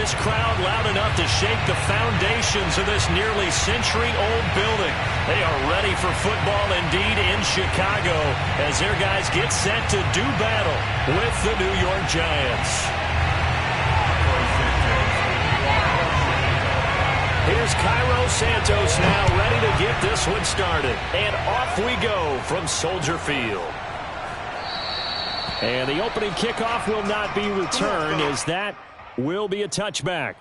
this crowd loud enough to shake the foundations of this nearly century-old building. They are ready for football indeed in Chicago as their guys get set to do battle with the New York Giants. Here's Cairo Santos now ready to get this one started. And off we go from Soldier Field. And the opening kickoff will not be returned as that will be a touchback.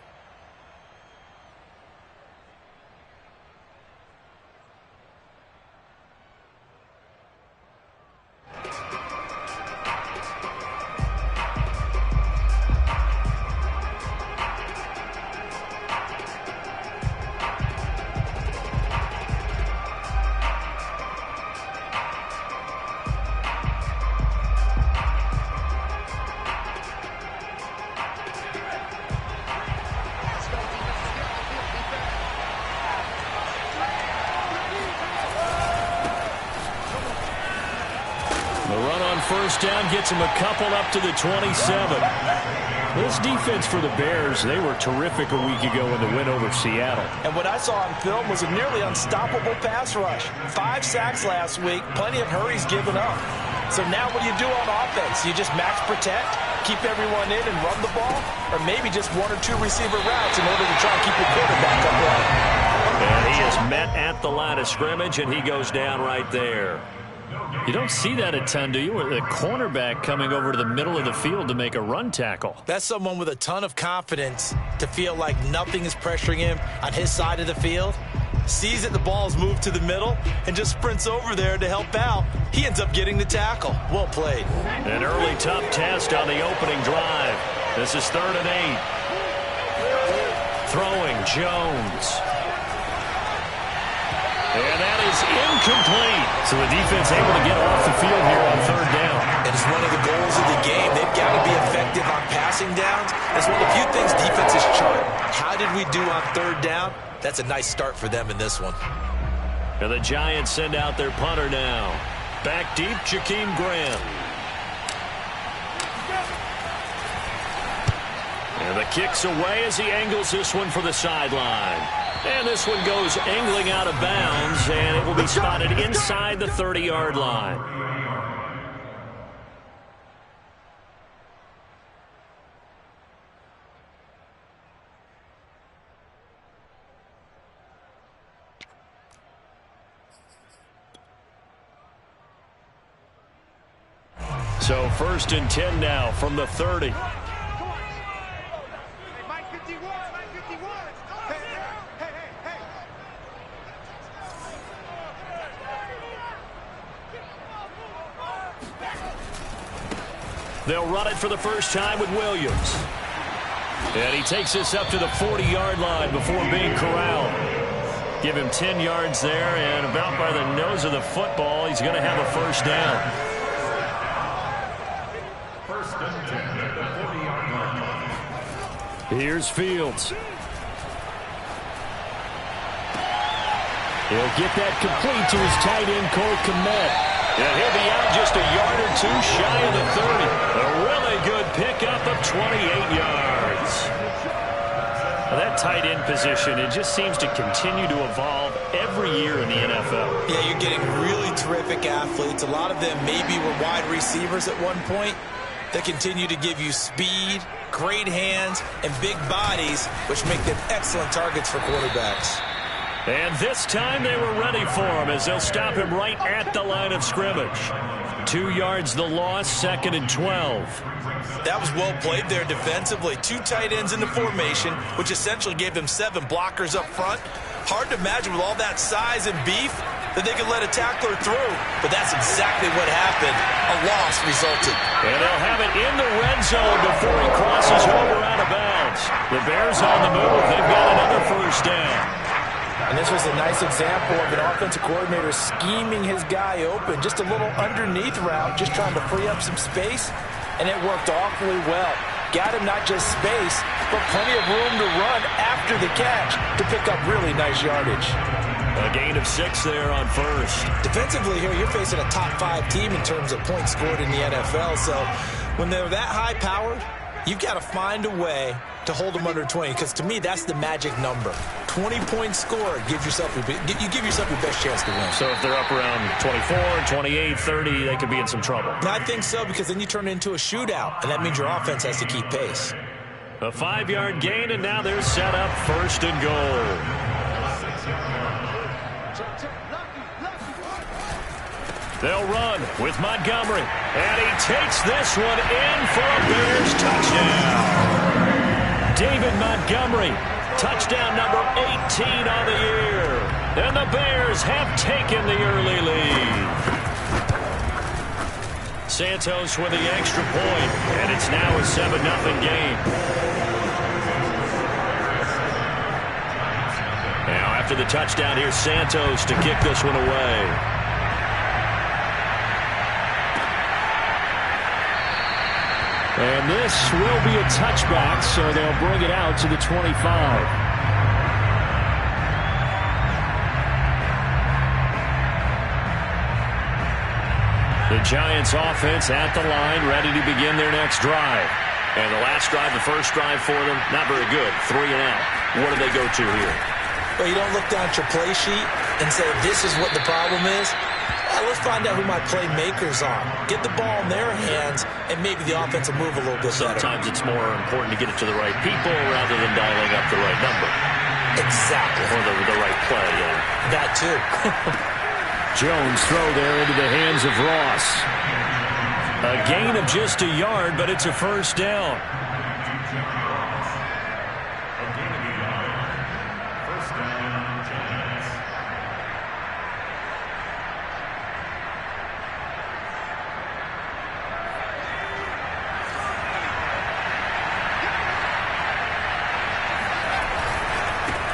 First down gets him a couple up to the 27. This defense for the Bears, they were terrific a week ago in the win over Seattle. And what I saw on film was a nearly unstoppable pass rush. 5 sacks last week, plenty of hurries given up. So now what do you do on offense? You just max protect, keep everyone in and run the ball, or maybe just 1 or 2 receiver routes in order to try to keep your quarterback upright. And he is met at the line of scrimmage, and he goes down right there. You don't see that a ton, do you? The cornerback coming over to the middle of the field to make a run tackle. That's someone with a ton of confidence to feel like nothing is pressuring him on his side of the field. Sees that the ball is moved to the middle and just sprints over there to help out. He ends up getting the tackle. Well played. An early tough test on the opening drive. This is 3rd and 8. Throwing Jones. And that is incomplete. So the defense able to get off the field here on 3rd down. And it's one of the goals of the game. They've got to be effective on passing downs. That's one of the few things defenses chart. How did we do on 3rd down? That's a nice start for them in this one. And the Giants send out their punter now. Back deep, Jakeem Graham. And the kick's away as he angles this one for the sideline. And this one goes angling out of bounds, and it will be spotted inside the 30-yard line. So 1st and 10 now from the 30. They'll run it for the first time with Williams. And he takes this up to the 40-yard line before being corralled. Give him 10 yards there, and about by the nose of the football, he's going to have a first down. First and 10 at the 40-yard line. Here's Fields. He'll get that complete to his tight end, Cole Kmet. And he'll be out just a yard or 2 shy of the 30. A really good pickup of 28 yards. Now that tight end position, it just seems to continue to evolve every year in the NFL. Yeah, you're getting really terrific athletes. A lot of them maybe were wide receivers at one point. They continue to give you speed, great hands, and big bodies, which make them excellent targets for quarterbacks. And this time they were ready for him as they'll stop him right at the line of scrimmage. 2 yards the loss, 2nd and 12. That was well played there defensively. 2 tight ends in the formation, which essentially gave them 7 blockers up front. Hard to imagine with all that size and beef that they could let a tackler through. But that's exactly what happened. A loss resulted. And they'll have it in the red zone before he crosses over out of bounds. The Bears on the move. They've got another first down. And this was a nice example of an offensive coordinator scheming his guy open. Just a little underneath route, just trying to free up some space. And it worked awfully well. Got him not just space, but plenty of room to run after the catch to pick up really nice yardage. A gain of 6 there on first. Defensively here, you're facing a top 5 team in terms of points scored in the NFL. So when they're that high-powered, You've got to find a way to hold them under 20, because to me, that's the magic number. 20-point score, you give yourself your best chance to win. So if they're up around 24, 28, 30, they could be in some trouble. I think so, because then you turn it into a shootout, and that means your offense has to keep pace. A 5-yard gain, and now they're set up 1st and goal. They'll run with Montgomery, and he takes this one in for a Bears touchdown. David Montgomery, touchdown number 18 on the year. And the Bears have taken the early lead. Santos with the extra point, and it's now a 7-0 game. Now after the touchdown, here's Santos to kick this one away. And this will be a touchback, so they'll bring it out to the 25. The Giants offense at the line, ready to begin their next drive. And the last drive, the first drive for them, not very good. 3 and out. What do they go to here? Well, you don't look down at your play sheet and say, this is what the problem is. Let's find out who my playmakers are. Get the ball in their hands, and maybe the offense will move a little bit better. Sometimes it's more important to get it to the right people rather than dialing up the right number. Exactly. Or the right play, yeah. That too. Jones throw there into the hands of Ross. A gain of just a yard, but it's a 1st down.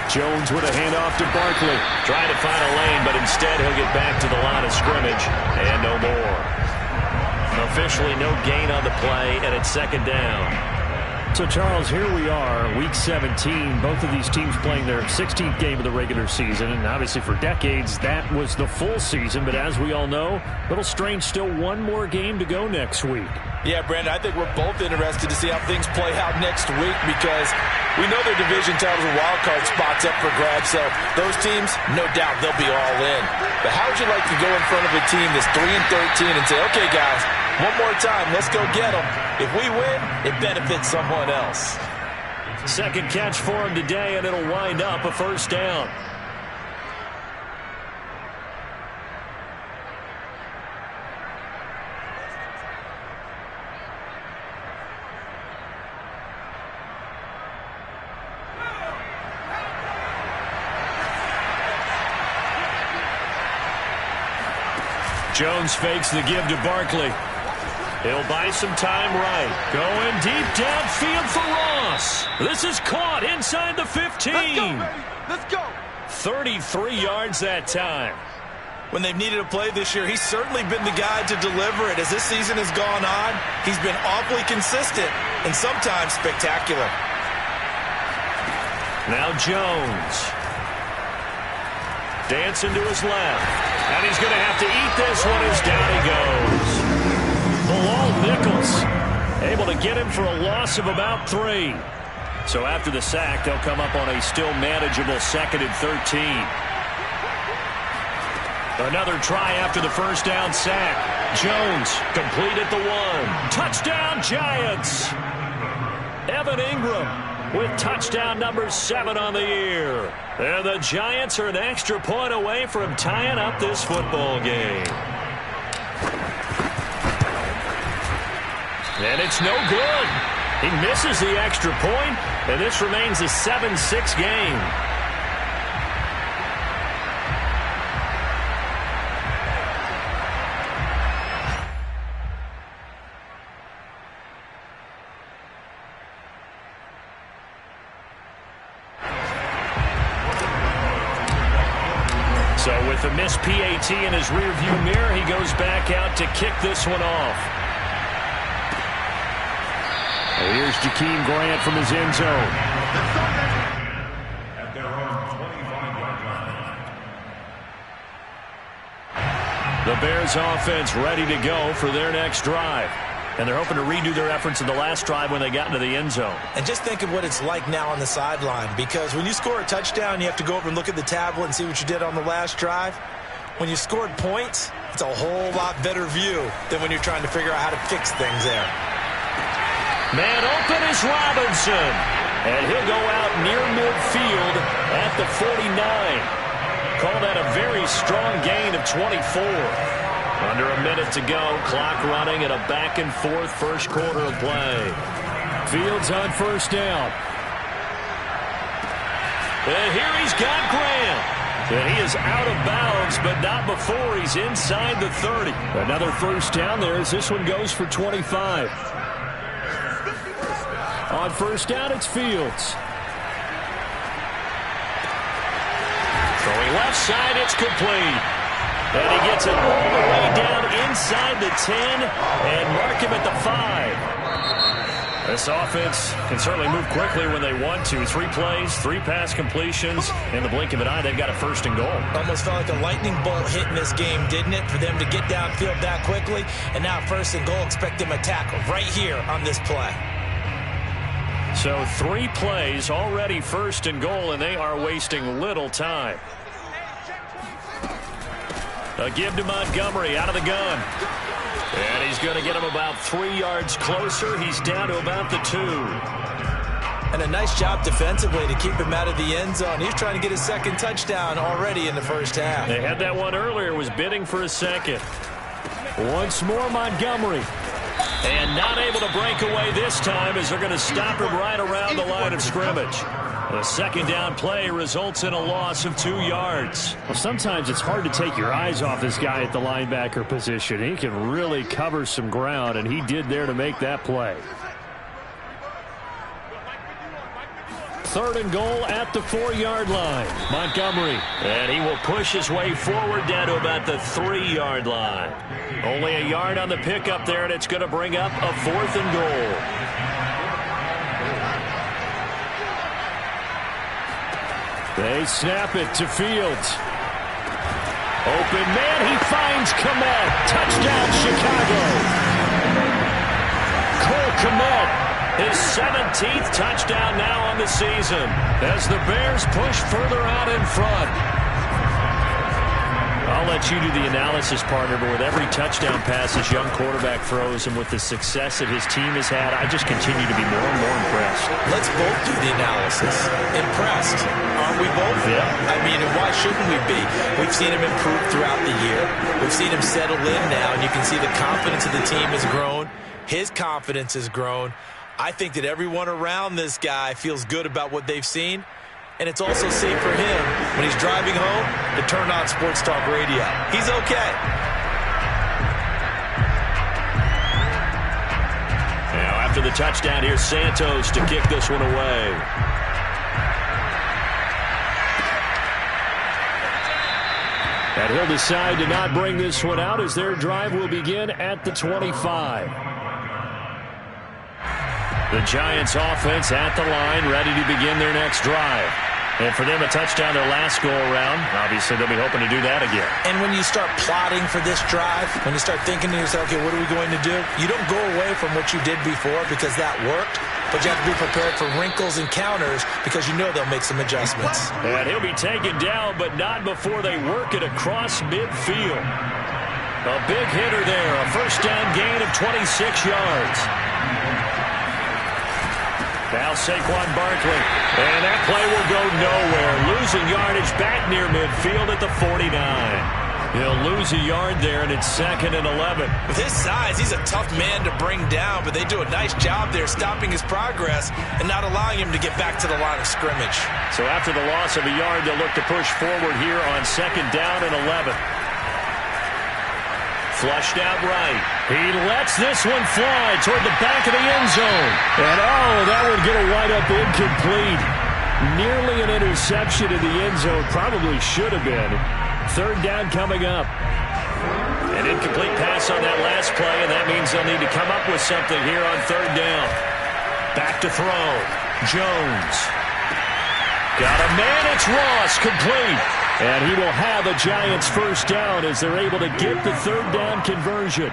Jones with a handoff to Barkley. Trying to find a lane, but instead he'll get back to the line of scrimmage. And no more. Officially no gain on the play, and it's 2nd down. So, Charles, here we are, Week 17. Both of these teams playing their 16th game of the regular season. And obviously for decades, that was the full season. But as we all know, Little Strange, still one more game to go next week. Yeah, Brandon, I think we're both interested to see how things play out next week, because we know their division titles and wild card spots up for grabs. So those teams, no doubt, they'll be all in. But how would you like to go in front of a team that's 3-13 and say, okay, guys, one more time, let's go get them. If we win, it benefits someone else. 2nd catch for him today, and it'll wind up a 1st down. Jones fakes the give to Barkley. He'll buy some time right. Going deep downfield for Ross. This is caught inside the 15. Let's go, baby. Let's go. 33 yards that time. When they've needed a play this year, he's certainly been the guy to deliver it. As this season has gone on, he's been awfully consistent and sometimes spectacular. Now Jones. Dancing to his left. And he's going to have to eat this one as down he goes. Bilal Nichols able to get him for a loss of about 3. So after the sack, they'll come up on a still manageable 2nd and 13. Another try after the 1st down sack. Jones complete at the 1. Touchdown Giants. Evan Ingram with touchdown number 7 on the year. And the Giants are an extra point away from tying up this football game. And it's no good. He misses the extra point, and this remains a 7-6 game. So with the missed PAT in his rearview mirror, he goes back out to kick this one off. And here's Jakeem Grant from his end zone. At their own 25-yard line. The Bears offense ready to go for their next drive. And they're hoping to redo their efforts in the last drive when they got into the end zone. And just think of what it's like now on the sideline, because when you score a touchdown, you have to go over and look at the tablet and see what you did on the last drive. When you scored points, it's a whole lot better view than when you're trying to figure out how to fix things there. Man open is Robinson. And he'll go out near midfield at the 49. Call that a very strong gain of 24. Under a minute to go, clock running at a back-and-forth first quarter of play. Fields on first down. And here he's got Graham. And he is out of bounds, but not before he's inside the 30. Another first down there as this one goes for 25. On first down, it's Fields. Throwing left side, it's complete. And he gets it all the way down inside the 10 and mark him at the 5. This offense can certainly move quickly when they want to. 3 plays, 3 pass completions. In the blink of an eye, they've got a first and goal. Almost felt like a lightning bolt hit in this game, didn't it? For them to get downfield that quickly. And now first and goal, expect them to tackle right here on this play. So 3 plays, already first and goal, and they are wasting little time. A give to Montgomery out of the gun. And he's going to get him about 3 yards closer. He's down to about the 2. And a nice job defensively to keep him out of the end zone. He's trying to get his second touchdown already in the first half. They had that one earlier, was bidding for a second. Once more, Montgomery. And not able to break away this time as they're going to stop him right around the line of scrimmage. The second down play results in a loss of 2 yards. Well, sometimes it's hard to take your eyes off this guy at the linebacker position. He can really cover some ground, and he did there to make that play. Third and goal at the 4-yard line. Montgomery. And he will push his way forward down to about the 3-yard line. Only a yard on the pickup there, and it's going to bring up a 4th and goal. They snap it to Fields. Open man, he finds Kmet. Touchdown, Chicago. Cole Kmet, his 17th touchdown now on the season as the Bears push further out in front. I'll let you do the analysis, partner, but with every touchdown pass this young quarterback throws and with the success that his team has had, I just continue to be more and more impressed. Let's both do the analysis. Impressed, aren't we both? Yeah. I mean, and why shouldn't we be? We've seen him improve throughout the year. We've seen him settle in now, and you can see the confidence of the team has grown. His confidence has grown. I think that everyone around this guy feels good about what they've seen. And it's also safe for him when he's driving home to turn on Sports Talk Radio. He's okay. Now after the touchdown, here's Santos to kick this one away. And he'll decide to not bring this one out as their drive will begin at the 25. The Giants offense at the line, ready to begin their next drive. And for them, a touchdown their last go-around. Obviously, they'll be hoping to do that again. And when you start plotting for this drive, when you start thinking to yourself, okay, what are we going to do? You don't go away from what you did before because that worked, but you have to be prepared for wrinkles and counters because you know they'll make some adjustments. And he'll be taken down, but not before they work it across midfield. A big hitter there, a first down gain of 26 yards. Now Saquon Barkley, and that play will go nowhere. Losing yardage back near midfield at the 49. He'll lose a yard there, and it's 2nd and 11. With his size, he's a tough man to bring down, but they do a nice job there stopping his progress and not allowing him to get back to the line of scrimmage. So after the loss of a yard, they'll look to push forward here on 2nd down and 11. Flushed out right. He lets this one fly toward the back of the end zone. And that would get a wide-up incomplete. Nearly an interception in the end zone. Probably should have been. 3rd down coming up. An incomplete pass on that last play, and that means they'll need to come up with something here on 3rd down. Back to throw. Jones. Got a man, it's Ross, complete. And he will have a Giants first down as they're able to get the 3rd down conversion.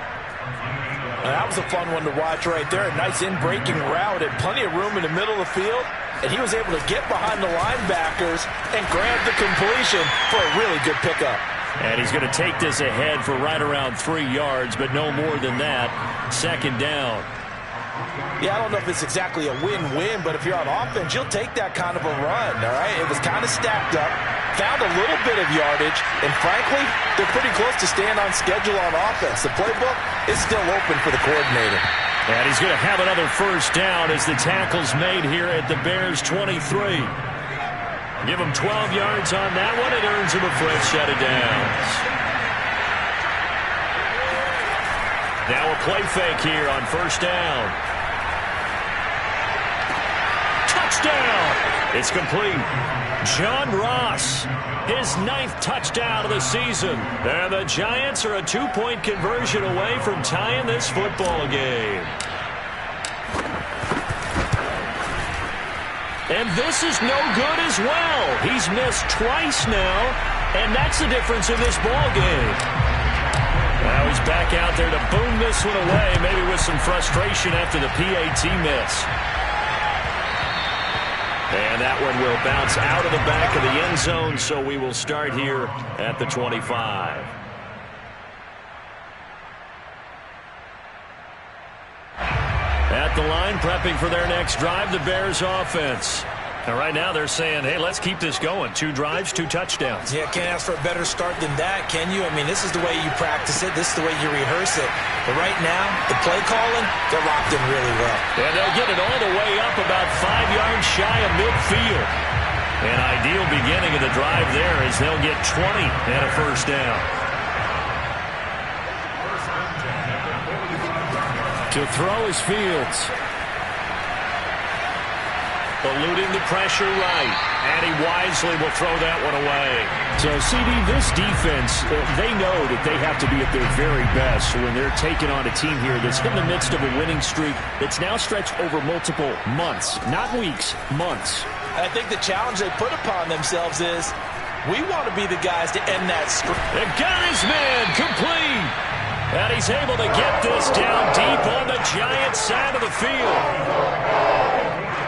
That That was a fun one to watch right there. A nice in-breaking route and plenty of room in the middle of the field. And he was able to get behind the linebackers and grab the completion for a really good pickup. And he's going to take this ahead for right around 3 yards, but no more than that. Second down. Yeah, I don't know if it's exactly a win-win, but if you're on offense, you'll take that kind of a run, all right? It was kind of stacked up, found a little bit of yardage, and frankly, they're pretty close to staying on schedule on offense. The playbook is still open for the coordinator. And he's going to have another first down as the tackle's made here at the Bears' 23. Give him 12 yards on that one. It earns him a fresh set of downs. Now a play fake here on first down. Touchdown! It's complete. John Ross, his 9th touchdown of the season. And the Giants are a 2-point conversion away from tying this football game. And this is no good as well. He's missed twice now, and that's the difference in this ball game. Now he's back out there to boom this one away, maybe with some frustration after the PAT miss. And that one will bounce out of the back of the end zone, so we will start here at the 25. At the line, prepping for their next drive, the Bears offense. And right now they're saying, hey, let's keep this going. 2 drives, 2 touchdowns. Yeah, can't ask for a better start than that, can you? I mean, this is the way you practice it. This is the way you rehearse it. But right now, the play calling, they're locked in really well. And they'll get it all the way up about 5 yards shy of midfield. An ideal beginning of the drive there as they'll get 20 and a first down. To throw is Fields. Eluding the pressure right. And he wisely will throw that one away. So, CD, this defense, they know that they have to be at their very best when they're taking on a team here that's in the midst of a winning streak that's now stretched over multiple months. Not weeks, months. I think the challenge they put upon themselves is we want to be the guys to end that streak. They got his man complete. And he's able to get this down deep on the Giants side of the field.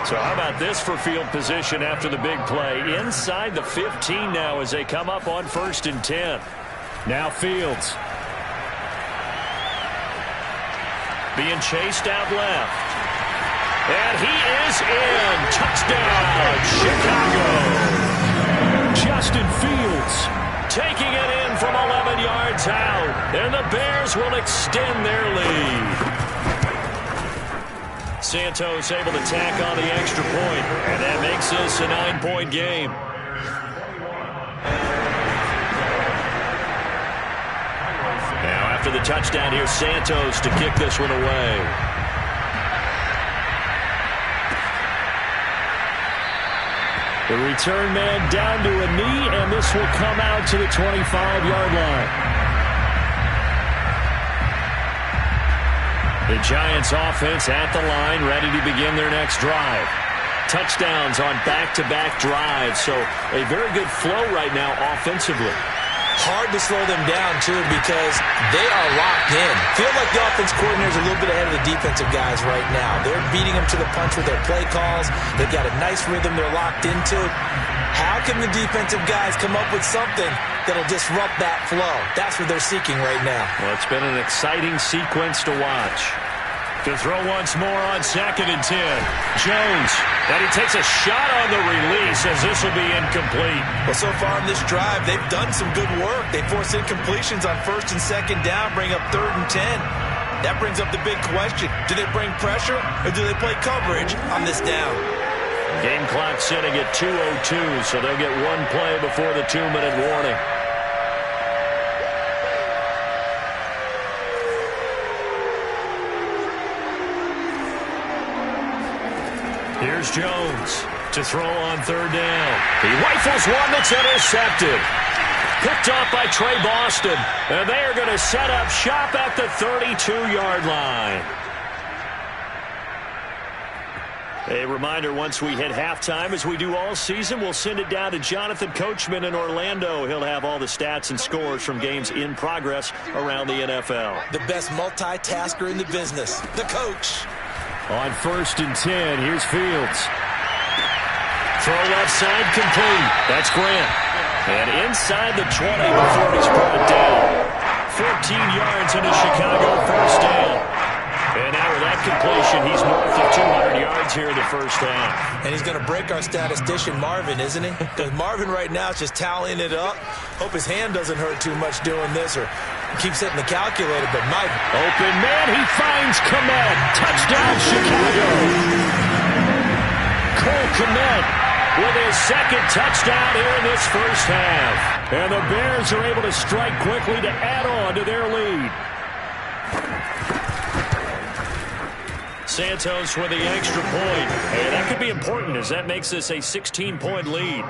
So how about this for field position after the big play? Inside the 15 now as they come up on 1st and 10. Now Fields. Being chased out left. And he is in. Touchdown, Chicago. Justin Fields taking it in from 11 yards out. And the Bears will extend their lead. Santos able to tack on the extra point, and that makes this a 9-point game. Now after the touchdown, here's Santos to kick this one away. The return man down to a knee, and this will come out to the 25-yard line. The Giants offense at the line, ready to begin their next drive. Touchdowns on back-to-back drives, so a very good flow right now offensively. Hard to slow them down, too, because they are locked in. Feel like the offense coordinator's a little bit ahead of the defensive guys right now. They're beating them to the punch with their play calls. They've got a nice rhythm they're locked into. How can the defensive guys come up with something that'll disrupt that flow? That's what they're seeking right now. Well, it's been an exciting sequence to watch. To throw once more on 2nd and 10. Jones, and he takes a shot on the release as this will be incomplete. Well, so far in this drive, they've done some good work. They force incompletions on 1st and 2nd down, bring up 3rd and 10. That brings up the big question. Do they bring pressure or do they play coverage on this down? Game clock sitting at 2:02, so they'll get one play before the 2-minute warning. Here's Jones to throw on 3rd down. He rifles one that's intercepted. Picked off by Trey Boston. And they are going to set up shop at the 32-yard line. A reminder, once we hit halftime, as we do all season, we'll send it down to Jonathan Coachman in Orlando. He'll have all the stats and scores from games in progress around the NFL. The best multitasker in the business, the coach. On 1st and 10, here's Fields. Throw left side complete. That's Grant. And inside the 20 before he's brought down. 14 yards in a Chicago first down. And now with that completion, he's north of 200 yards here in the first half. And he's going to break our statistician, Marvin, isn't he? Because Marvin right now is just tallying it up. Hope his hand doesn't hurt too much doing this or keeps hitting the calculator. But Mike. Open man, he finds Kmet. Touchdown, Chicago. Cole Kmet with his second touchdown here in this first half. And the Bears are able to strike quickly to add on to their lead. Santos with the extra point. And that could be important as that makes this a 16-point lead.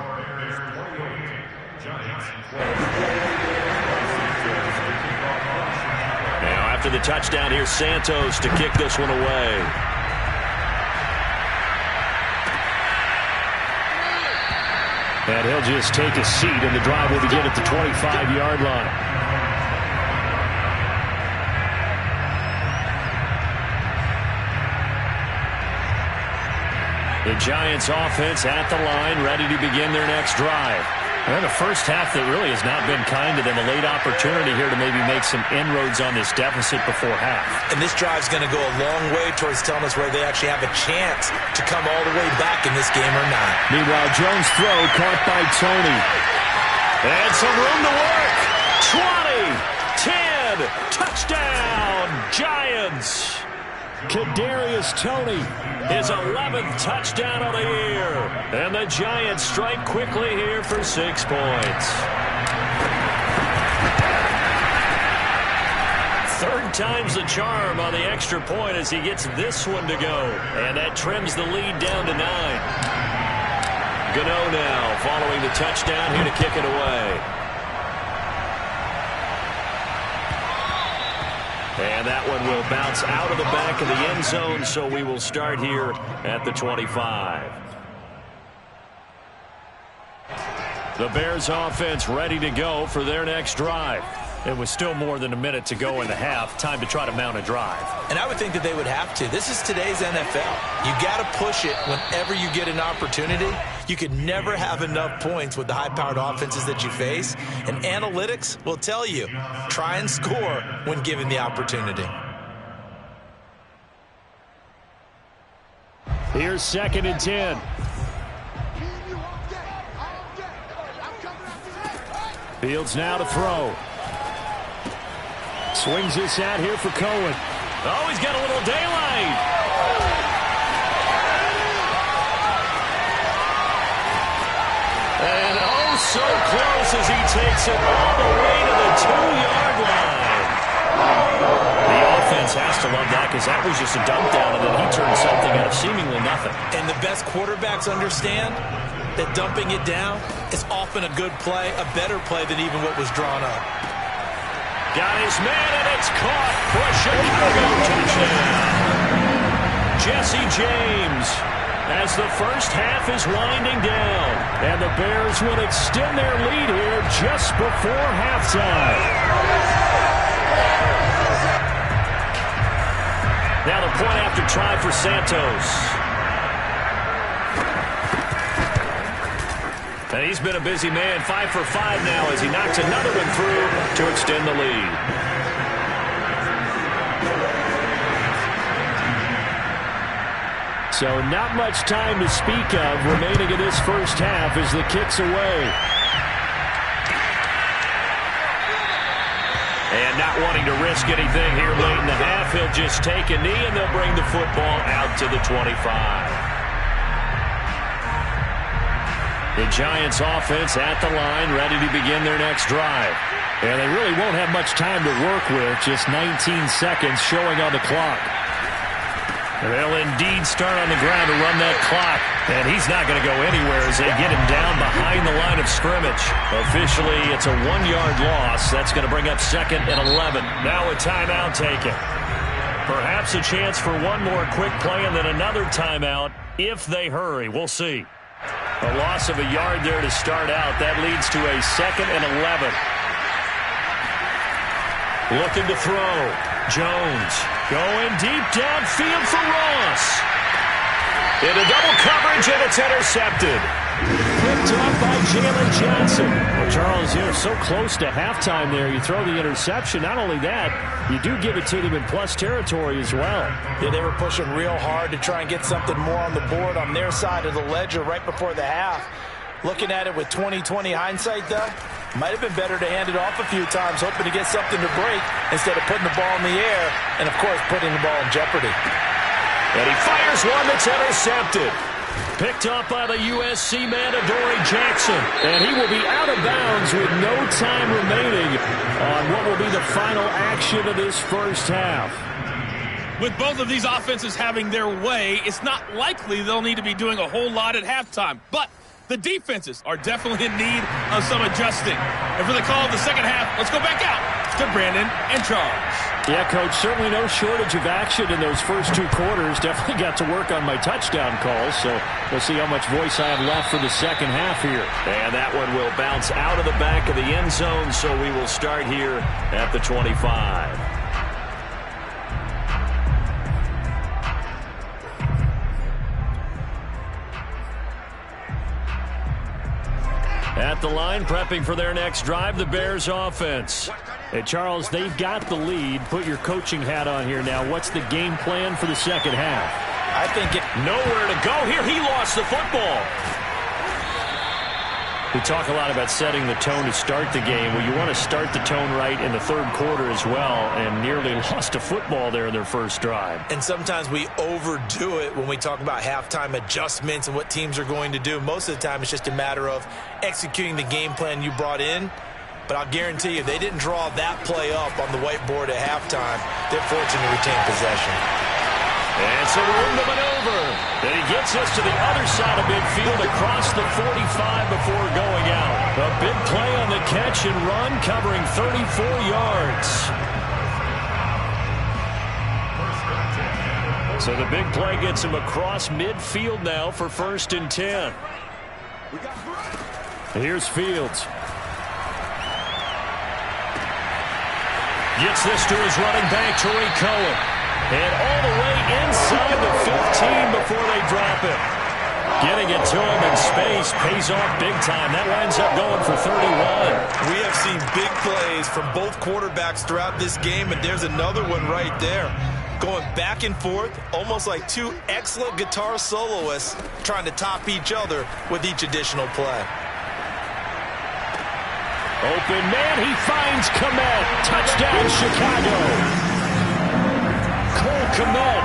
Now after the touchdown, here's Santos to kick this one away. And he'll just take a seat, and the drive will begin at the 25-yard line. The Giants offense at the line, ready to begin their next drive. And the first half that really has not been kind to them. A late opportunity here to maybe make some inroads on this deficit before half. And this drive's going to go a long way towards telling us whether they actually have a chance to come all the way back in this game or not. Meanwhile, Jones' throw caught by Tony. And some room to work. 20, 10, touchdown, Giants. Kadarius Toney, his 11th touchdown of the year. And the Giants strike quickly here for 6 points. Third time's the charm on the extra point as he gets this one to go. And that trims the lead down to 9. Gano now following the touchdown here to kick it away. And that one will bounce out of the back of the end zone, so we will start here at the 25. The Bears offense ready to go for their next drive. It was still more than a minute to go in the half. Time to try to mount a drive. And I would think that they would have to. This is today's NFL. You got to push it whenever you get an opportunity. You can never have enough points with the high-powered offenses that you face. And analytics will tell you, try and score when given the opportunity. Here's 2nd and 10. Fields now to throw. Swings this out here for Cohen. Oh, he's got a little daylight. And oh, so close as he takes it all the way to the 2-yard line. The offense has to love that because that was just a dump down, and then he turned something out of seemingly nothing. And the best quarterbacks understand that dumping it down is often a good play, a better play than even what was drawn up. Got his man, and it's caught for a Chicago touchdown. Jesse James, as the first half is winding down, and the Bears will extend their lead here just before halftime. Now the point after try for Santos. And he's been a busy man, 5 for 5 now as he knocks another one through to extend the lead. So not much time to speak of remaining in this first half as the kick's away. And not wanting to risk anything here late in the half, he'll just take a knee and they'll bring the football out to the 25. The Giants offense at the line, ready to begin their next drive. And they really won't have much time to work with, just 19 seconds showing on the clock. They'll indeed start on the ground to run that clock. And he's not going to go anywhere as they get him down behind the line of scrimmage. Officially, it's a 1-yard loss. That's going to bring up 2nd and 11. Now a timeout taken. Perhaps a chance for one more quick play and then another timeout if they hurry. We'll see. A loss of a yard there to start out. That leads to a 2nd and 11. Looking to throw. Jones going deep downfield for Ross. Into double coverage, and it's intercepted. Picked off by Jalen Johnson. Well, Charles, you're so close to halftime there. You throw the interception. Not only that, you do give it to them in plus territory as well. Yeah, they were pushing real hard to try and get something more on the board on their side of the ledger right before the half. Looking at it with 20/20 hindsight, though, might have been better to hand it off a few times, hoping to get something to break instead of putting the ball in the air and, of course, putting the ball in jeopardy. And he fires one that's intercepted. Picked up by the USC man, Adoree Jackson. And he will be out of bounds with no time remaining on what will be the final action of this first half. With both of these offenses having their way, it's not likely they'll need to be doing a whole lot at halftime. But the defenses are definitely in need of some adjusting. And for the call of the second half, let's go back out to Brandon and Charles. Yeah, Coach, certainly no shortage of action in those first 2 quarters. Definitely got to work on my touchdown calls, so we'll see how much voice I have left for the second half here. And that one will bounce out of the back of the end zone, so we will start here at the 25. At the line, prepping for their next drive, the Bears offense. Hey, Charles, they've got the lead. Put your coaching hat on here now. What's the game plan for the second half? I think nowhere to go here. He lost the football. We talk a lot about setting the tone to start the game. Well, you want to start the tone right in the third quarter as well, and nearly lost a football there in their first drive. And sometimes we overdo it when we talk about halftime adjustments and what teams are going to do. Most of the time, it's just a matter of executing the game plan you brought in. But I'll guarantee you, they didn't draw that play up on the whiteboard at halftime. They're fortunate to retain possession. And some room to maneuver. And he gets us to the other side of midfield across the 45 before going out. A big play on the catch and run, covering 34 yards. So the big play gets him across midfield now for 1st and 10. Here's Fields. Gets this to his running back, Tariq Cohen. And all the way inside the 15 before they drop it. Getting it to him in space pays off big time. That winds up going for 31. We have seen big plays from both quarterbacks throughout this game, and there's another one right there. Going back and forth, almost like 2 excellent guitar soloists trying to top each other with each additional play. Open man, he finds Kmet. Touchdown, Chicago. Cole Kmet,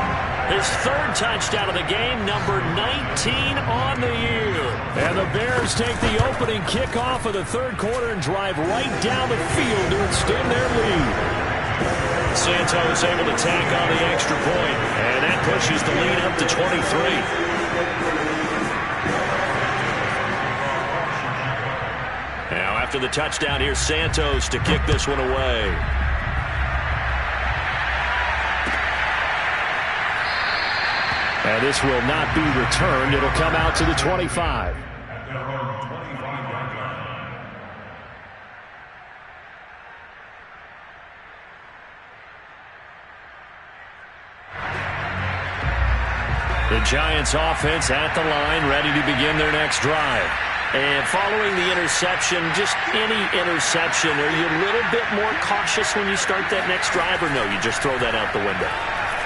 his 3rd touchdown of the game, number 19 on the year. And the Bears take the opening kickoff of the third quarter and drive right down the field to extend their lead. Santos able to tack on the extra point, and that pushes the lead up to 23. Now after the touchdown, here's Santos to kick this one away. And this will not be returned. It'll come out to the 25. The Giants offense at the line, ready to begin their next drive. And following the interception, just any interception, are you a little bit more cautious when you start that next drive, or no, you just throw that out the window?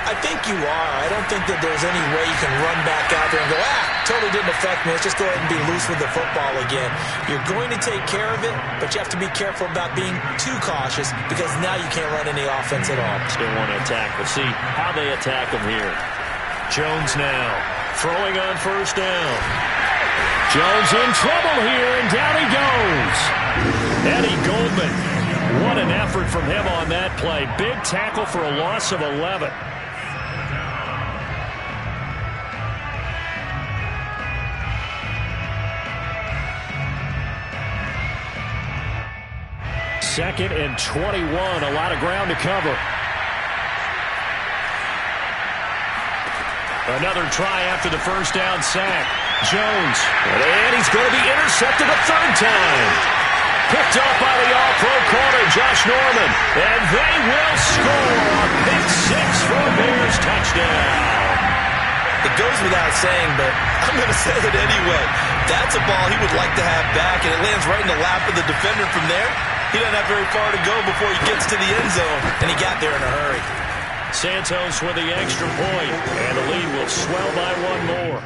I think you are. I don't think that there's any way you can run back out there and go, totally didn't affect me. Let's just go ahead and be loose with the football again. You're going to take care of it, but you have to be careful about being too cautious because now you can't run any offense at all. Still want to attack. We'll see how they attack them here. Jones now throwing on 1st down. Jones in trouble here, and down he goes. Eddie Goldman. What an effort from him on that play. Big tackle for a loss of 11. Second and 21, a lot of ground to cover. Another try after the first down sack. Jones. And he's going to be intercepted a third time. Picked up by the all-pro corner, Josh Norman. And they will score a pick six for a Bears touchdown. It goes without saying, but I'm going to say it anyway. That's a ball he would like to have back, and it lands right in the lap of the defender from there. He doesn't have very far to go before he gets to the end zone, and he got there in a hurry. Santos with the extra point, and the lead will swell by one more.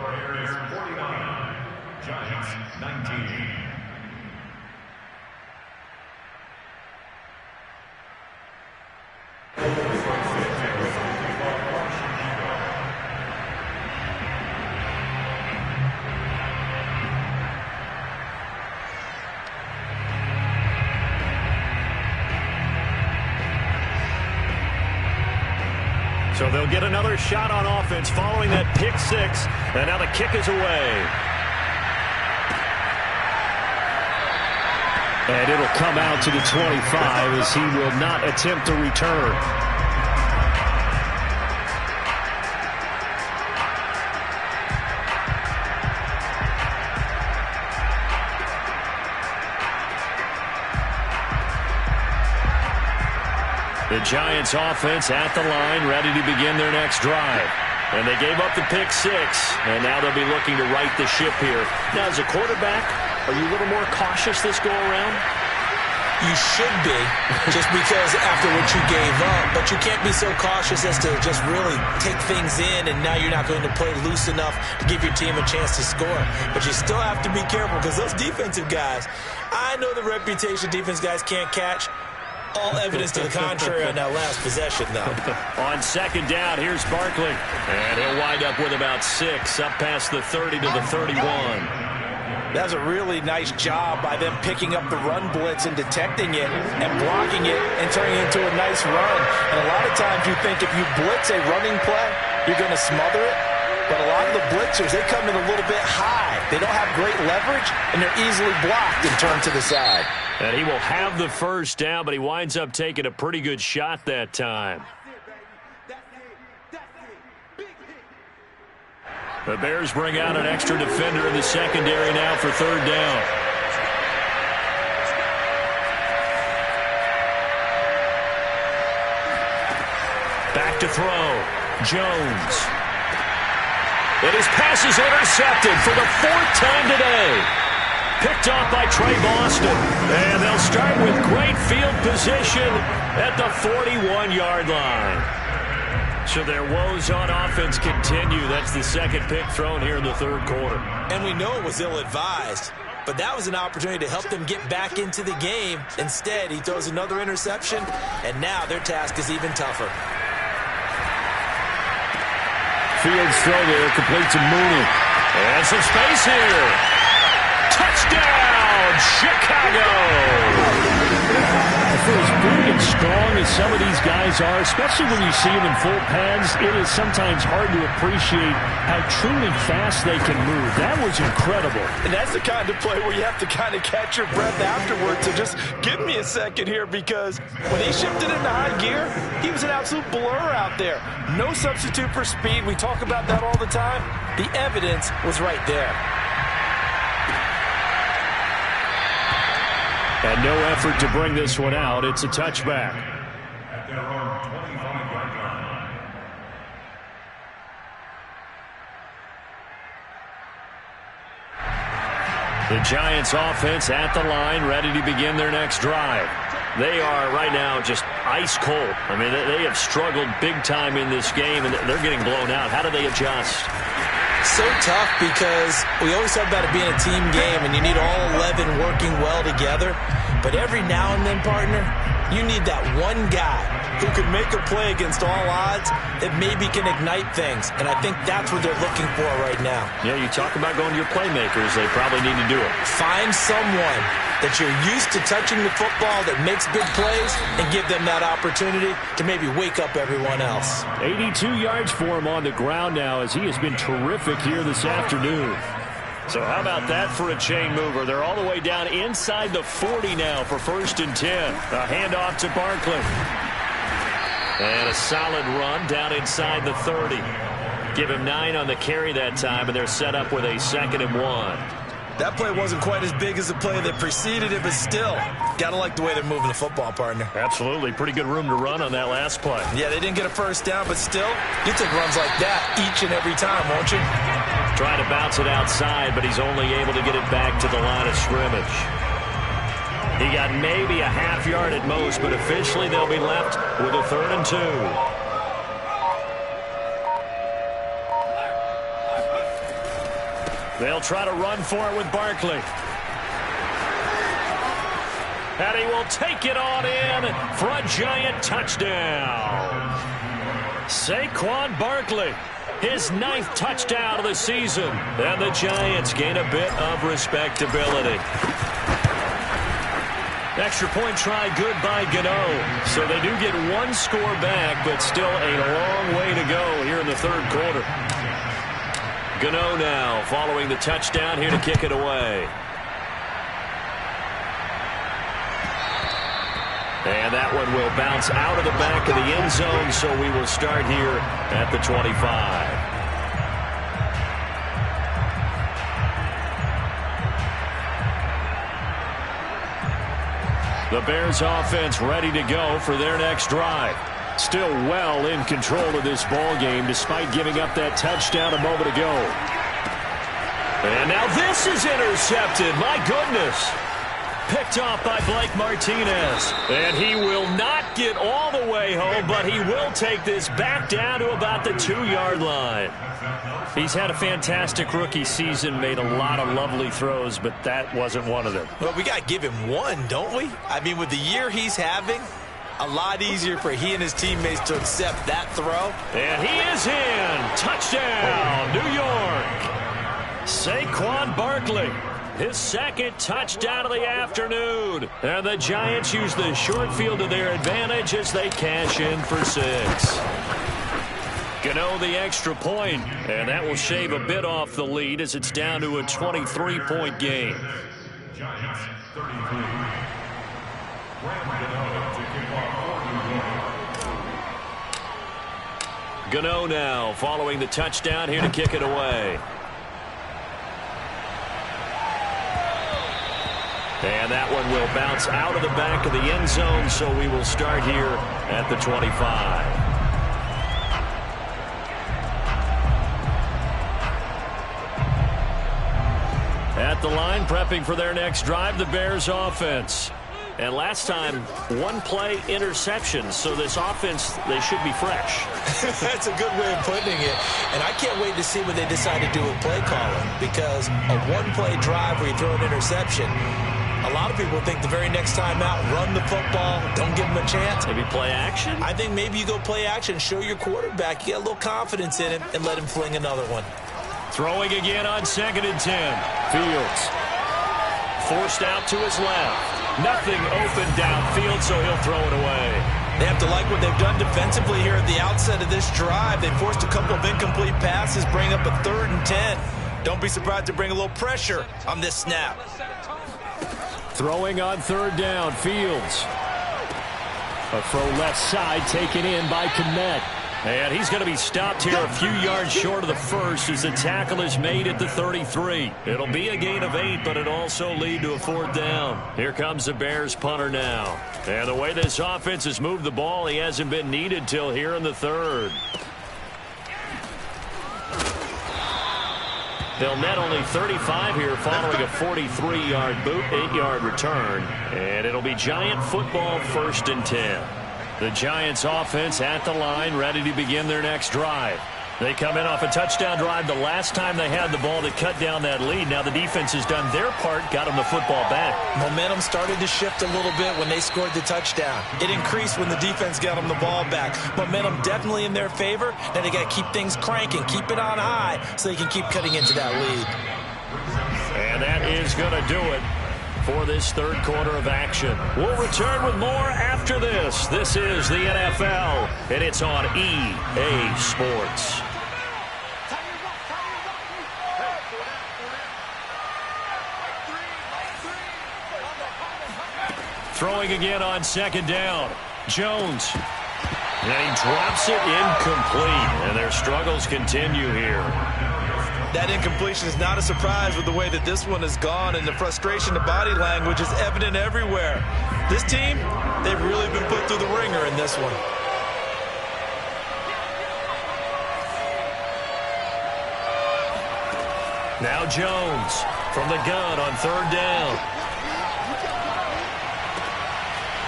Bears 49, Giants 19. So they'll get another shot on offense following that pick six. And now the kick is away. And it'll come out to the 25 as he will not attempt to return. The Giants offense at the line, ready to begin their next drive. And they gave up the pick six, and now they'll be looking to right the ship here. Now, as a quarterback, are you a little more cautious this go-around? You should be, just because after what you gave up, but you can't be so cautious as to just really take things in, and now you're not going to play loose enough to give your team a chance to score. But you still have to be careful, because those defensive guys, I know the reputation defense guys can't catch. All evidence to the contrary on that last possession, though. On second down, here's Barkley. And he'll wind up with about 6, up past the 30 to the 31. That was a really nice job by them picking up the run blitz and detecting it and blocking it and turning it into a nice run. And a lot of times you think if you blitz a running play, you're going to smother it. But a lot of the blitzers, they come in a little bit high. They don't have great leverage, and they're easily blocked and turned to the side. And he will have the first down, but he winds up taking a pretty good shot that time. The Bears bring out an extra defender in the secondary now for third down. Back to throw. Jones. And his pass is intercepted for the 4th time today. Picked off by Trey Boston. And they'll start with great field position at the 41-yard line. So their woes on offense continue. That's the second pick thrown here in the third quarter. And we know it was ill-advised, but that was an opportunity to help them get back into the game. Instead, he throws another interception, and now their task is even tougher. Fields throw there, complete to Mooney. And some space here. Touchdown, Chicago! For as big and strong as some of these guys are, especially when you see them in full pads, it is sometimes hard to appreciate how truly fast they can move. That was incredible. And that's the kind of play where you have to kind of catch your breath afterwards. So just give me a second here, because when he shifted into high gear, he was an absolute blur out there. No substitute for speed. We talk about that all the time. The evidence was right there. And no effort to bring this one out. It's a touchback. At their own 25-yard line. The Giants offense at the line, ready to begin their next drive. They are right now just ice cold. I mean, they have struggled big time in this game, and they're getting blown out. How do they adjust? So tough, because we always talk about it being a team game, and you need all 11 working well together. But every now and then, partner, you need that one guy who can make a play against all odds that maybe can ignite things. And I think that's what they're looking for right now. Yeah, you talk about going to your playmakers. They probably need to do it. Find someone that you're used to touching the football that makes big plays and give them that opportunity to maybe wake up everyone else. 82 yards for him on the ground now, as he has been terrific here this afternoon. So how about that for a chain mover? They're all the way down inside the 40 now for 1st and 10. A handoff to Barkley. And a solid run down inside the 30. Give him 9 on the carry that time, and they're set up with a 2nd and 1. That play wasn't quite as big as the play that preceded it, but still, got to like the way they're moving the football, partner. Absolutely. Pretty good room to run on that last play. Yeah, they didn't get a first down, but still, you take runs like that each and every time, won't you? Trying to bounce it outside, but he's only able to get it back to the line of scrimmage. He got maybe a half yard at most, but officially they'll be left with a 3rd and 2. They'll try to run for it with Barkley. And he will take it on in for a Giant touchdown. Saquon Barkley, his 9th touchdown of the season. And the Giants gain a bit of respectability. Extra point try good by Gano. So they do get 1 score back, but still a long way to go here in the 3rd quarter. Gano now following the touchdown here to kick it away. And that one will bounce out of the back of the end zone, so we will start here at the 25. The Bears offense ready to go for their next drive. Still well in control of this ball game despite giving up that touchdown a moment ago. And now this is intercepted. My goodness. Picked off by Blake Martinez. And he will not get all the way home, but he will take this back down to about the 2-yard line. He's had a fantastic rookie season, made a lot of lovely throws, but that wasn't one of them. Well, we got to give him one, don't we? I mean, with the year he's having, a lot easier for he and his teammates to accept that throw. And he is in. Touchdown, New York. Saquon Barkley, his 2nd touchdown of the afternoon. And the Giants use the short field to their advantage as they cash in for 6. Gano the extra point, and that will shave a bit off the lead as it's down to a 23-point game. Giants 33. Graham Gano to kick off for New York. Gano now following the touchdown here to kick it away. And that one will bounce out of the back of the end zone, so we will start here at the 25. At the line, prepping for their next drive, the Bears offense. And last time, 1-play interception. So this offense, they should be fresh. That's a good way of putting it. And I can't wait to see what they decide to do with play calling. Because a 1-play drive where you throw an interception, a lot of people think the very next time out, run the football, don't give them a chance. Maybe play action? I think maybe you go play action, show your quarterback, you get a little confidence in him, and let him fling another one. Throwing again on 2nd and 10. Fields forced out to his left. Nothing open downfield, so he'll throw it away. They have to like what they've done defensively here at the outset of this drive. They forced a couple of incomplete passes, bring up a 3rd and 10. Don't be surprised to bring a little pressure on this snap. Throwing on 3rd down, Fields. A throw left side taken in by Kmet. And he's going to be stopped here a few yards short of the first as the tackle is made at the 33. It'll be a gain of 8, but it'll also lead to a 4th down. Here comes the Bears punter now. And the way this offense has moved the ball, he hasn't been needed till here in the 3rd. They'll net only 35 here following a 43-yard boot, 8-yard return. And it'll be Giant football 1st and 10. The Giants offense at the line, ready to begin their next drive. They come in off a touchdown drive the last time they had the ball to cut down that lead. Now the defense has done their part, got them the football back. Momentum started to shift a little bit when they scored the touchdown. It increased when the defense got them the ball back. Momentum definitely in their favor. Now they got to keep things cranking, keep it on high so they can keep cutting into that lead. And that is going to do it for this 3rd quarter of action. We'll return with more after this. This is the NFL, and it's on EA Sports. Throwing again on 2nd down. Jones And he drops it incomplete, and their struggles continue here. That incompletion is not a surprise with the way that this one has gone, and the frustration, the body language is evident everywhere. This team, they've really been put through the ringer in this one. Now Jones from the gun on third down.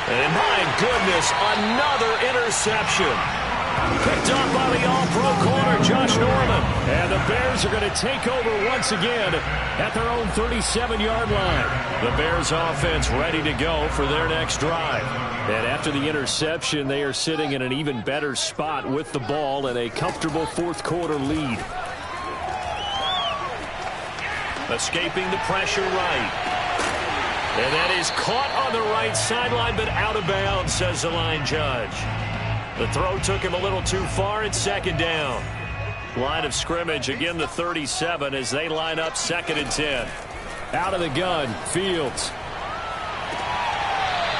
And my goodness, another interception. Picked up by the all-pro corner, Josh Norman. And the Bears are going to take over once again at their own 37-yard line. The Bears offense ready to go for their next drive. And after the interception, they are sitting in an even better spot with the ball and a comfortable fourth-quarter lead. Escaping the pressure right. And that is caught on the right sideline, but out of bounds, says the line judge. The throw took him a little too far at second down. Line of scrimmage, again the 37 as they line up 2nd and 10. Out of the gun, Fields.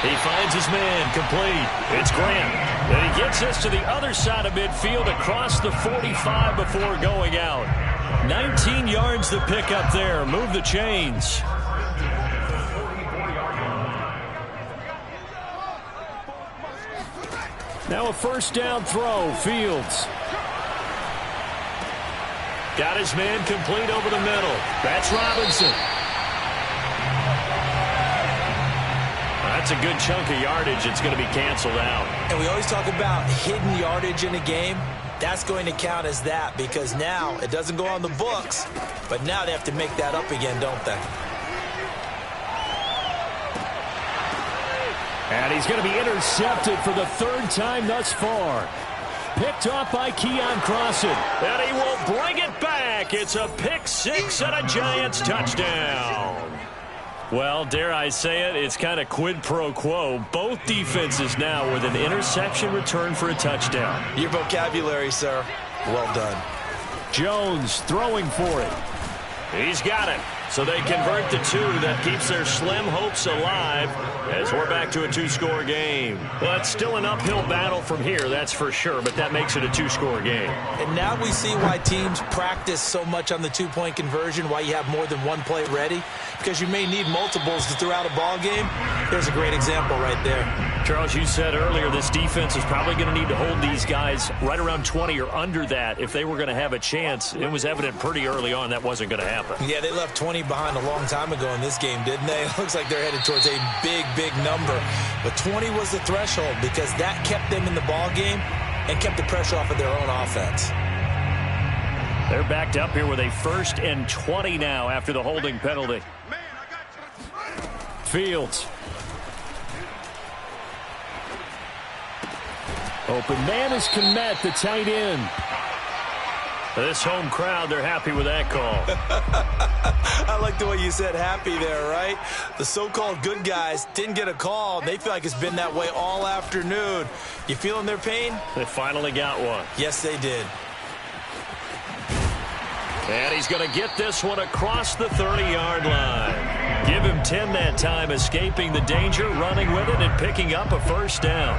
He finds his man, complete. It's Grant. And he gets us to the other side of midfield across the 45 before going out. 19 yards to pick up there. Move the chains. Now a first down throw, Fields. Got his man complete over the middle. That's Robinson. That's a good chunk of yardage. It's going to be canceled out. And we always talk about hidden yardage in a game. That's going to count as that because now it doesn't go on the books, but now they have to make that up again, don't they? And he's going to be intercepted for the 3rd time thus far. Picked off by Keon Crossan. And he will bring it back. It's a pick six and a Giants touchdown. Well, dare I say it, it's kind of quid pro quo. Both defenses now with an interception return for a touchdown. Your vocabulary, sir. Well done. Jones throwing for it. He's got it. So they convert the 2. That keeps their slim hopes alive as we're back to a 2-score game. Well, it's still an uphill battle from here, that's for sure, but that makes it a 2-score game. And now we see why teams practice so much on the 2-point conversion, why you have more than one play ready, because you may need multiples throughout a ball game. There's a great example right there. Charles, you said earlier this defense is probably going to need to hold these guys right around 20 or under that if they were going to have a chance. It was evident pretty early on that wasn't going to happen. Yeah, they left 20 behind a long time ago in this game, didn't they? It looks like they're headed towards a big, big number. But 20 was the threshold because that kept them in the ball game and kept the pressure off of their own offense. They're backed up here with a 1st and 20 now after the holding penalty. Fields. Open man is Kmet, the tight end. This home crowd, they're happy with that call. I like the way you said happy there, right? The so-called good guys didn't get a call. They feel like it's been that way all afternoon. You feeling their pain? They finally got one. Yes, they did. And he's going to get this one across the 30-yard line. Give him 10 that time, escaping the danger, running with it, and picking up a first down.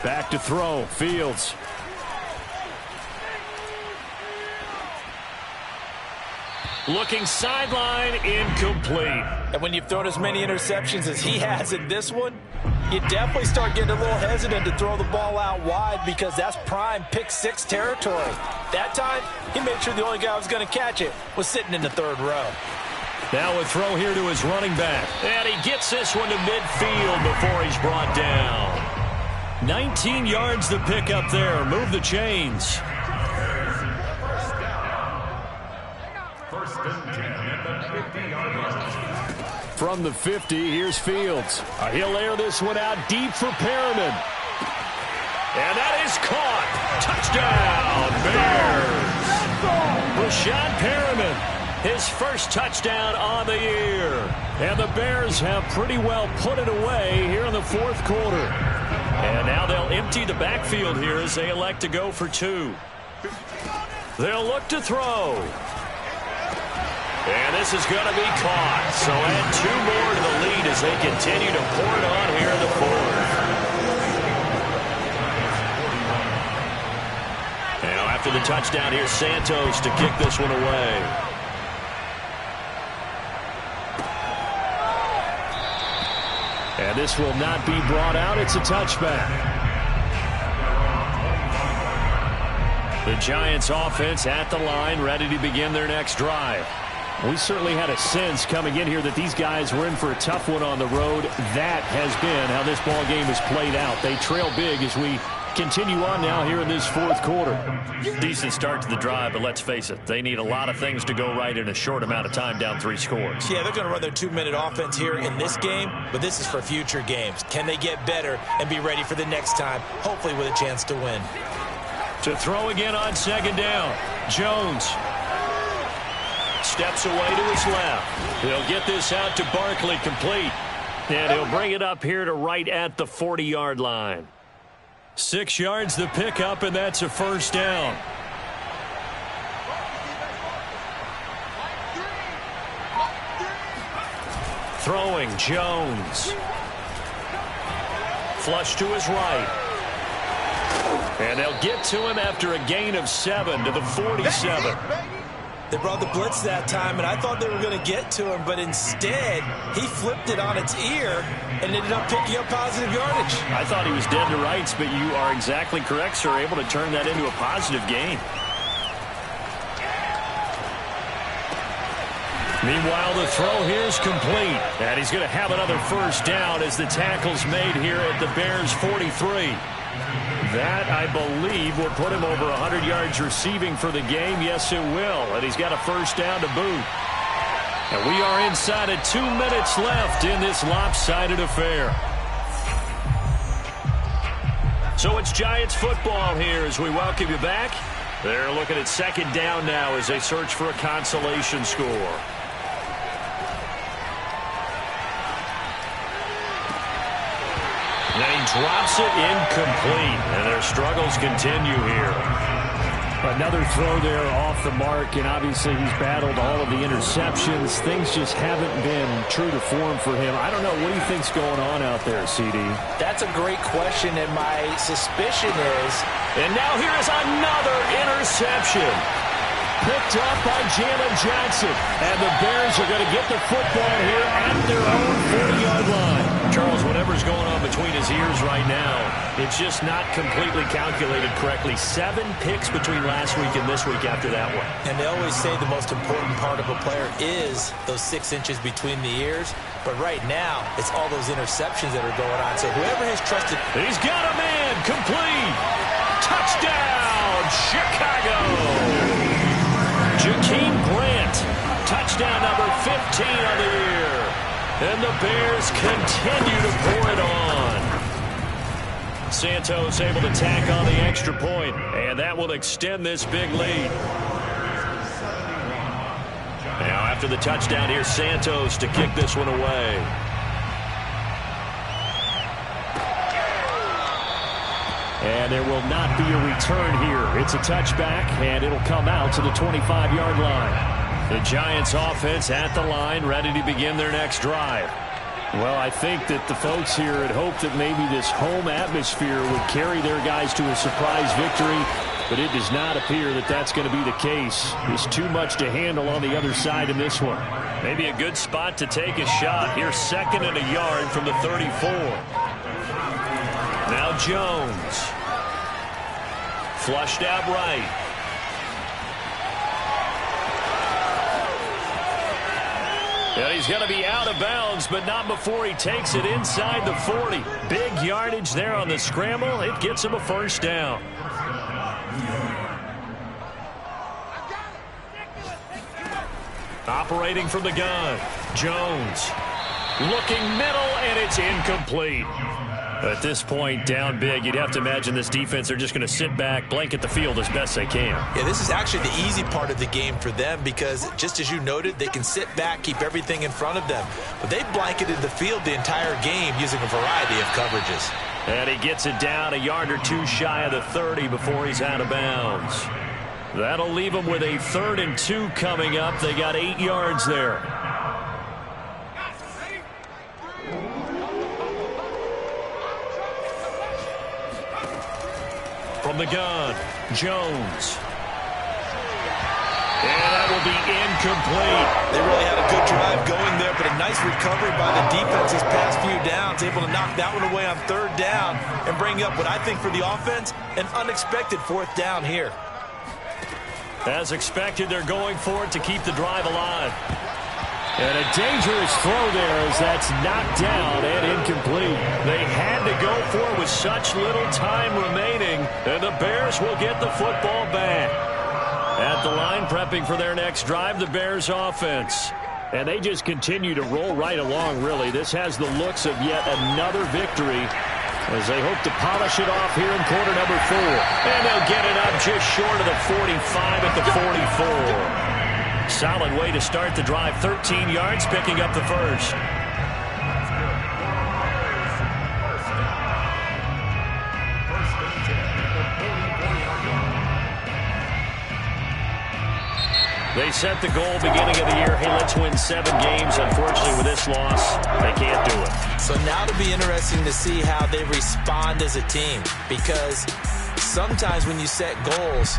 Back to throw, Fields. Looking sideline, incomplete. And when you've thrown as many interceptions as he has in this one, you definitely start getting a little hesitant to throw the ball out wide because that's prime pick six territory. That time, he made sure the only guy who was going to catch it was sitting in the 3rd row. Now a throw here to his running back. And he gets this one to midfield before he's brought down. 19 yards to pick up there. Move the chains. First and 10 at the 50-yard line. From the 50, here's Fields. He'll air this one out deep for Perriman. And that is caught. Touchdown, Bears. Breshad Perriman, his first touchdown on the year. And the Bears have pretty well put it away here in the 4th quarter. And now they'll empty the backfield here as they elect to go for 2. They'll look to throw. And this is going to be caught. So add 2 more to the lead as they continue to pour it on here in the fourth. Now after the touchdown, here's Santos to kick this one away. And this will not be brought out. It's a touchback. The Giants offense at the line, ready to begin their next drive. We certainly had a sense coming in here that these guys were in for a tough one on the road. That has been how this ball game has played out. They trail big as we continue on now here in this fourth quarter. Decent start to the drive, but let's face it, they need a lot of things to go right in a short amount of time, down 3 scores. Yeah, they're going to run their 2-minute offense here in this game, but this is for future games. Can they get better and be ready for the next time, hopefully with a chance to win? To throw again on second down. Jones steps away to his left. He'll get this out to Barkley, complete. And he'll bring it up here to right at the 40-yard line. 6 yards the pickup, and that's a first down. Throwing, Jones. Flush to his right. And they'll get to him after a gain of 7 to the 47. They brought the blitz that time, and I thought they were going to get to him, but instead, he flipped it on its ear and ended up picking up positive yardage. I thought he was dead to rights, but you are exactly correct, sir. Able to turn that into a positive gain. Meanwhile, the throw here is complete. And he's going to have another first down as the tackle's made here at the Bears' 43. That, I believe, will put him over 100 yards receiving for the game. Yes, it will. And he's got a first down to boot. And we are inside of 2 minutes left in this lopsided affair. So it's Giants football here as we welcome you back. They're looking at second down now as they search for a consolation score. And he drops it incomplete, and their struggles continue here. Another throw there off the mark, and obviously he's battled all of the interceptions. Things just haven't been true to form for him. I don't know. What do you think's going on out there, CD? That's a great question, and my suspicion is... And now here is another interception. Picked up by Jalen Johnson. And the Bears are going to get the football here at their own 40-yard line. Charles, whatever's going on between his ears right now, it's just not completely calculated correctly. 7 picks between last week and this week after that one. And they always say the most important part of a player is those 6 inches between the ears. But right now, it's all those interceptions that are going on. So whoever has trusted... He's got a man. Complete. Touchdown, Chicago. Jakeem Grant. Touchdown number 15 on the year. And the Bears continue to pour it on. Santos able to tack on the extra point, and that will extend this big lead. Now after the touchdown, here's Santos to kick this one away. And there will not be a return here. It's a touchback, and it'll come out to the 25-yard line. The Giants offense at the line, ready to begin their next drive. Well, I think that the folks here had hoped that maybe this home atmosphere would carry their guys to a surprise victory, but it does not appear that that's going to be the case. There's too much to handle on the other side in this one. Maybe a good spot to take a shot. Here's 2nd and a yard from the 34. Now Jones. Flushed out right. And he's going to be out of bounds, but not before he takes it inside the 40. Big yardage there on the scramble. It gets him a first down. Operating from the gun, Jones. Looking middle, and it's incomplete. At this point, down big, you'd have to imagine this defense are just going to sit back, blanket the field as best they can. Yeah, this is actually the easy part of the game for them because, just as you noted, they can sit back, keep everything in front of them. But they blanketed the field the entire game using a variety of coverages. And he gets it down a yard or two shy of the 30 before he's out of bounds. That'll leave them with a 3rd and 2 coming up. They got 8 yards there. From the gun, Jones. And that will be incomplete. They really had a good drive going there, but a nice recovery by the defense these past few downs, able to knock that one away on 3rd down and bring up what I think for the offense, an unexpected 4th down here. As expected, they're going for it to keep the drive alive. And a dangerous throw there as that's knocked down and incomplete. They had to go for it with such little time remaining, and the Bears will get the football back. At the line, prepping for their next drive, the Bears offense. And they just continue to roll right along, really. This has the looks of yet another victory as they hope to polish it off here in quarter number 4. And they'll get it up just short of the 45 at the 44. Solid way to start the drive. 13 yards, picking up the first. They set the goal beginning of the year. Hey, let's win 7 games. Unfortunately, with this loss, they can't do it. So now it'll be interesting to see how they respond as a team, because sometimes when you set goals,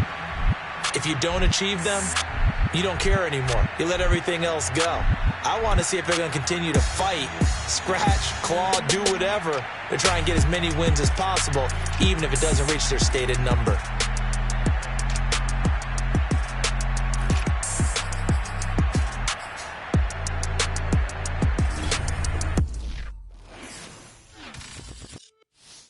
if you don't achieve them, you don't care anymore. You let everything else go. I want to see if they're going to continue to fight, scratch, claw, do whatever to try and get as many wins as possible, even if it doesn't reach their stated number.